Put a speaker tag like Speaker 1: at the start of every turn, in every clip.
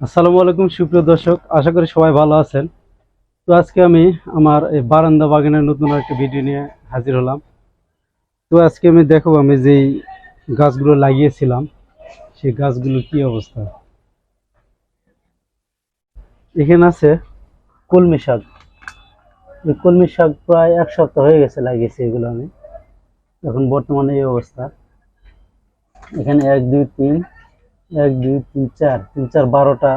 Speaker 1: আসসালামু আলাইকুম সুপ্রিয় দর্শক, আশা করি সবাই ভালো আছেন। তো আজকে আমি আমার এই বারান্দা বাগানের নতুন একটা ভিডিও নিয়ে হাজির হলাম। তো আজকে আমি দেখাবো আমি যেই গাছগুলো লাগিয়েছিলাম সেই গাছগুলোর কি অবস্থা। এখানে আছে কলমি শাক। এই কলমি শাক প্রায় এক সপ্তাহ হয়ে গেছে লাগিয়েছি এগুলো আমি। এখন বর্তমানে এই অবস্থা। এখানে এক দুই তিন চার 12টা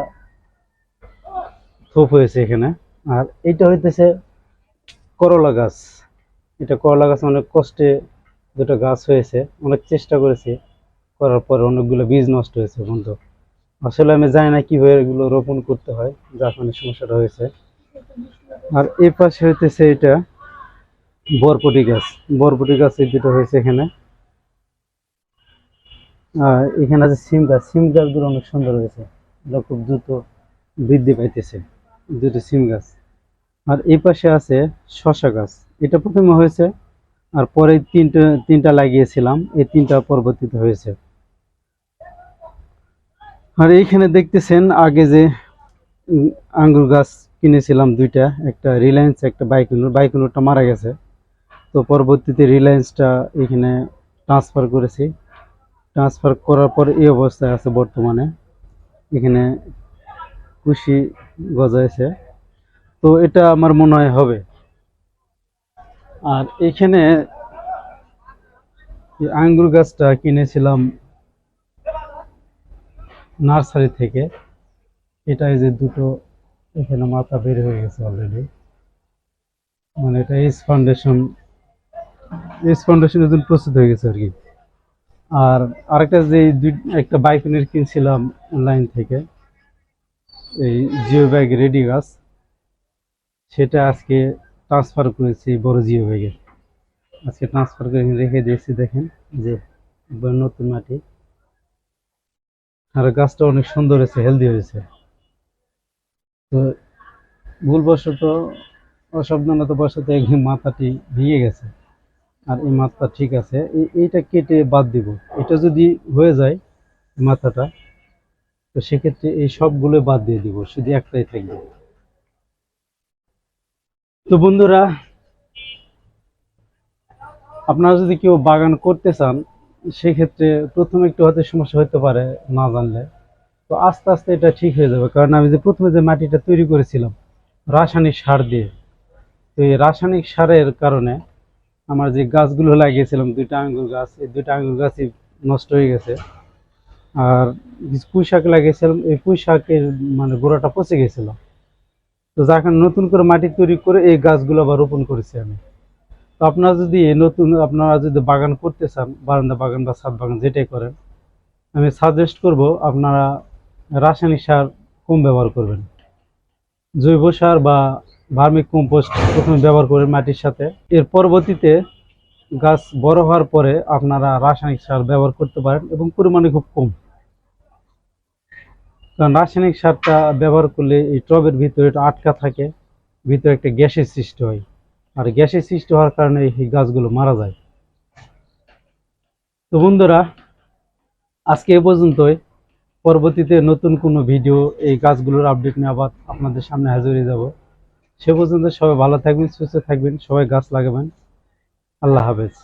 Speaker 1: থোপ হয়েছে এখানে। আর এইটা হইতেছে করলা গাছ। এটা করলা গাছ অনেক কষ্টে দুটো গাছ হয়েছে, অনেক চেষ্টা করেছি, করার পরে অনেকগুলো বীজ নষ্ট হয়েছে বন্ধু। আসলে আমি জানি না কিভাবে এগুলো রোপণ করতে হয়, যার কারণে সমস্যাটা হয়েছে। আর এই পাশে হইতেছে এটা বরবটি গাছ। বরবটি গাছ এই দুটো হয়েছে এখানে। আর এখানে আছে সিম গাছ। সিম গাছগুলো অনেক সুন্দর হয়েছে, এটা খুব দ্রুত বৃদ্ধি পাইতেছে দুটো সিম গাছ। আর এই পাশে আছে শশা গাছ। এটা প্রথমে হয়েছে, আর পরে তিনটা লাগিয়েছিলাম, এই তিনটা পরবর্তীতে হয়েছে। আর এইখানে দেখতেছেন আগে যে আঙ্গুর গাছ কিনেছিলাম দুইটা, একটা রিলায়েন্স একটা বাইকুনুর। বাইকুনুরটা মারা গেছে, তো পরবর্তীতে রিলায়েন্সটা এখানে ট্রান্সফার করেছি। ট্রান্সফার করার পর এই অবস্থায় আছে বর্তমানে। এখানে কুশি গজাইছে, তো এটা আমার মনে হয় হবে। আর এখানে আঙ্গুর গাছটা কিনেছিলাম নার্সারি থেকে। এটা এই যে দুটো এখানে মাথা বের হয়ে গেছে অলরেডি, মানে এটা এস ফাউন্ডেশনের জন্য প্রস্তুত হয়ে গেছে আর কি। আর আরেকটা যে একটা বাইকনের কিনছিলাম অনলাইন থেকে, এই জিও ব্যাগ রেডি গাছ, সেটা আজকে ট্রান্সফার করেছি বড় জিও ব্যাগে। আজকে ট্রান্সফার করে রেখে দিয়েছি, দেখেন যে একবার নতুন মাটি। আর গাছটা অনেক সুন্দর হয়েছে, হেলদি হয়েছে। তো ভুলবশত অসাবধানতাবশত একদিন মাথাটি ভেঙে গেছে, আর এই মাথা ঠিক আছে। এইটা কেটে বাদ দিব। এটা যদি হয়ে যায় মাথাটা, তো সেক্ষেত্রে এই সবগুলো বাদ দিয়ে দিব, শুধু একটাই থাকবে। তো বন্ধুরা, আপনারা যদি কেউ বাগান করতে চান, সেক্ষেত্রে প্রথমে একটু হয়তো সমস্যা হতে পারে না জানলে, তো আস্তে আস্তে এটা ঠিক হয়ে যাবে। কারণ আমি যে প্রথমে যে মাটিটা তৈরি করেছিলাম রাসায়নিক সার দিয়ে, তো এই রাসায়নিক সারের কারণে আমার যে গাছগুলো লাগিয়েছিলাম দুইটা আঙ্গুর গাছ, এই দুইটা আঙ্গুর গাছই নষ্ট হয়ে গেছে। আর পুঁই শাক লাগিয়েছিলাম, এই পুঁই শাকের মানে গোড়াটা পচে গেছিল। তো যার কারণে নতুন করে মাটি তৈরি করে এই গাছগুলো আবার রোপণ করেছি আমি। তো আপনারা যদি বাগান করতে চান, বারান্দা বাগান বা ছাদ বাগান যেটাই করেন, আমি সাজেস্ট করব আপনারা রাসায়নিক সার কম ব্যবহার করবেন। জৈব সার বা ভার্মিক কম্পোস্ট প্রথমে ব্যবহার করেন মাটির সাথে। এর পরবর্তীতে গাছ বড় হওয়ার পরে আপনারা রাসায়নিক সার ব্যবহার করতে পারেন, এবং পরিমাণে খুব কম। কারণ রাসায়নিক সারটা ব্যবহার করলে এই টবের ভিতরে এটা আটকা থাকে, ভিতরে একটা গ্যাসের সৃষ্টি হয়, আর গ্যাসের সৃষ্টি হওয়ার কারণে এই গাছগুলো মারা যায়। তো বন্ধুরা, আজকে এ পর্যন্তই। পরবর্তীতে নতুন কোনো ভিডিও এই গাছগুলোর আপডেট নিয়ে আবার আপনাদের সামনে হাজির হয়ে যাব। সে পর্যন্ত সবাই ভালো থাকবেন, সুস্থ থাকবেন, সবাই গাছ লাগাবেন। আল্লাহ হাফেজ।